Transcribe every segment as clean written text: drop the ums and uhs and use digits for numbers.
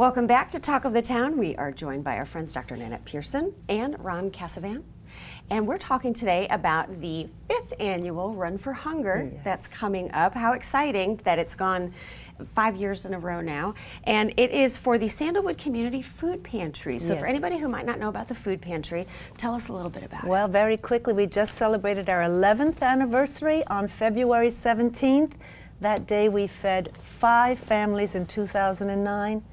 Welcome back to Talk of the Town. We are joined by our friends Dr. Nannette Pierson and Ron Casavant. And we're talking today about the 5th annual Run for Hunger that's coming up. How exciting that it's gone 5 years in a row now. And it is for the Sandalwood Community Food Pantry. So for anybody who might not know about the food pantry, tell us a little bit about it. Well, very quickly, we just celebrated our 11th anniversary on February 17th. That day we fed 5 families in 2009.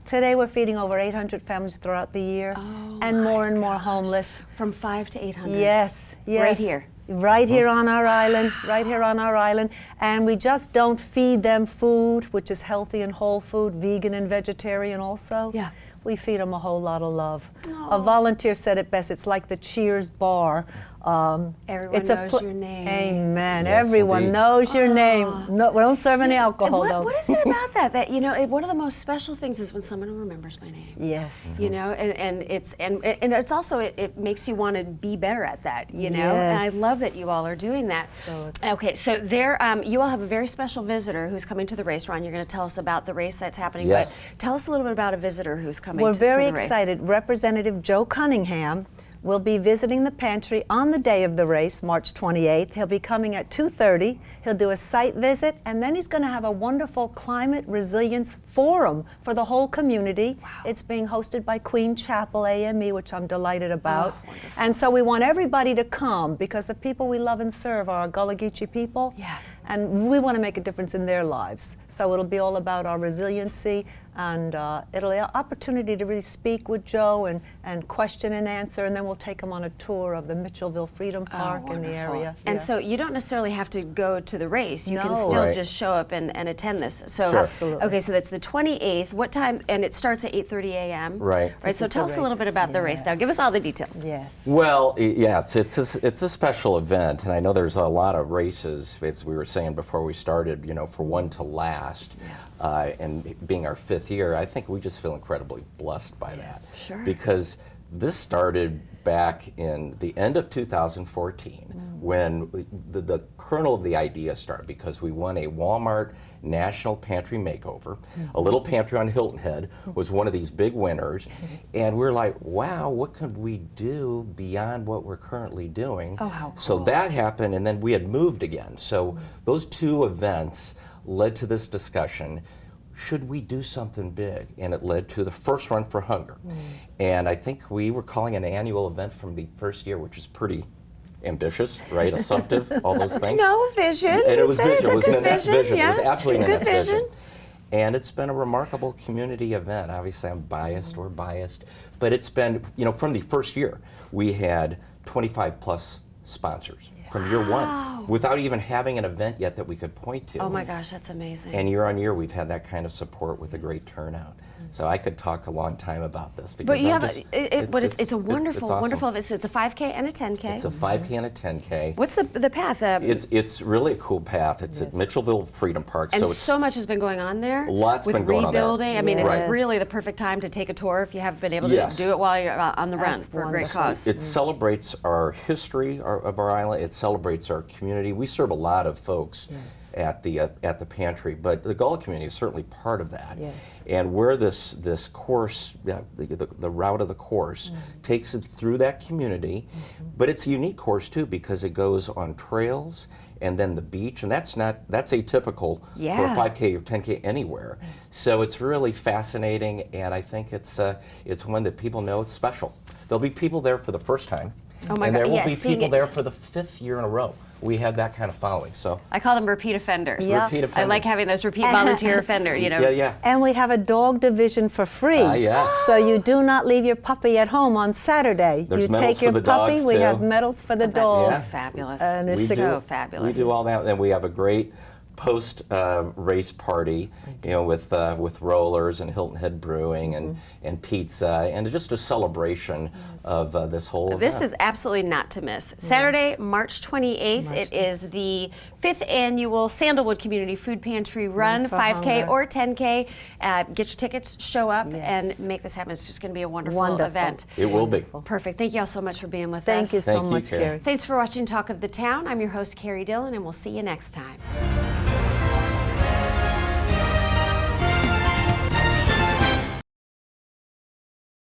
Today we're feeding over 800 families throughout the year, and more homeless. From 5 to 800. Yes, yes. Right here. Right here on our island, right here on our island. And we just don't feed them food, which is healthy and whole food, vegan and vegetarian also. Yeah. We feed them a whole lot of love. A volunteer said it best, it's like the Cheers bar. Everyone knows your name. Amen. Yes, Everyone indeed. knows your name. No, we don't serve any alcohol, though. What is it about that? That one of the most special things is when someone remembers my name. Yes. You know, and it's also it makes you want to be better at that. You know, and I love that you all are doing that. Okay, so there, you all have a very special visitor who's coming to the race. Ron, you're going to tell us about the race that's happening. Yes. But tell us a little bit about a visitor who's coming. We're very for the race. excited. Representative Joe Cunningham will be visiting the pantry on the day of the race, March 28th. He'll be coming at 2:30. He'll do a site visit, and then he's going to have a wonderful climate resilience forum for the whole community. Wow. It's being hosted by Queen Chapel AME, which I'm delighted about. And so we want everybody to come because the people we love and serve are our Gullah Geechee people. Yeah. And we want to make a difference in their lives. So it'll be all about our resiliency, and it'll be an opportunity to really speak with Joe and question and answer, and then we'll take him on a tour of the Mitchellville Freedom Park in the area. And so you don't necessarily have to go to the race. You can No. still just show up and attend this. So Sure. Absolutely. Okay, so that's the 28th. What time? And it starts at 8:30 a.m. Right. Right. So is tell the us a little race. bit about the race now. Give us all the details. Yes. Well, yes, it's a special event, and I know there's a lot of races, as we were saying before we started, for one to last. And being our 5th year, I think we just feel incredibly blessed by that. Sure. Because this started back in the end of 2014 when the kernel of the idea started, because we won a Walmart National Pantry Makeover. A little pantry on Hilton Head was one of these big winners, and we're like, wow, what could we do beyond what we're currently doing? Oh, how So cool. that happened, and then we had moved again. So those 2 events led to this discussion. Should we do something big? And it led to the first Run for Hunger. And I think we were calling an annual event from the first year, which is pretty ambitious, right? Assumptive, all those things. No, vision. And it was It's vision. a It was good Nannette's vision. It was yeah. absolutely Good Nannette's vision. vision. And it's been a remarkable community event. Obviously, I'm biased, we're biased. But it's been, from the first year, we had 25 plus sponsors from year one, without even having an event yet that we could point to. Oh my gosh, that's amazing. And year on year, we've had that kind of support with a great turnout. So I could talk a long time about this. Because But you I'm have just, it's a wonderful, awesome. wonderful event. So it's a 5K and a 10K. It's a 5K and a 10K. What's the path? It's really a cool path. It's at Mitchellville Freedom Park. And so it's so much has been going on there. Lots with been going on there. rebuilding. I mean, it's Yes. really the perfect time to take a tour if you haven't been able to Yes. do it while you're on the run That's for a great wonderful. cause. It celebrates our history of our island. It celebrates our community. We serve a lot of folks at the pantry, but the Gullah community is certainly part of that. Yes. And where this course, the route of the course, takes it through that community, but it's a unique course too because it goes on trails and then the beach, and that's atypical for a 5K or 10K anywhere. So it's really fascinating, and I think it's one that people know it's special. There'll be people there for the first time, Oh my and God, there will yes, be seeing people it- there for the 5th year in a row. We have that kind of following. So I call them repeat offenders. Yeah. repeat I offenders. like having those repeat volunteer offender, Yeah. And we have a dog division for free. Yes. So you do not leave your puppy at home on Saturday. There's you medals take your for the puppy, dogs, we too. have medals for the dogs. That's so fabulous. And it's so fabulous. We do all that, and we have a great post-race party, with rollers and Hilton Head Brewing and pizza, and just a celebration of this whole This event. is absolutely not to miss. Saturday, March 28th, it is the 5th annual Sandalwood Community Food Pantry Run, for 5K hunger. or 10K. Get your tickets, show up, Yes. and make this happen. It's just going to be a wonderful, Wonderful. event. It will be. Perfect. Thank you all so much for being with us. Thank you so Thank you, much, Carrie. Carrie. Thanks for watching Talk of the Town. I'm your host, Carrie Dillon, and we'll see you next time.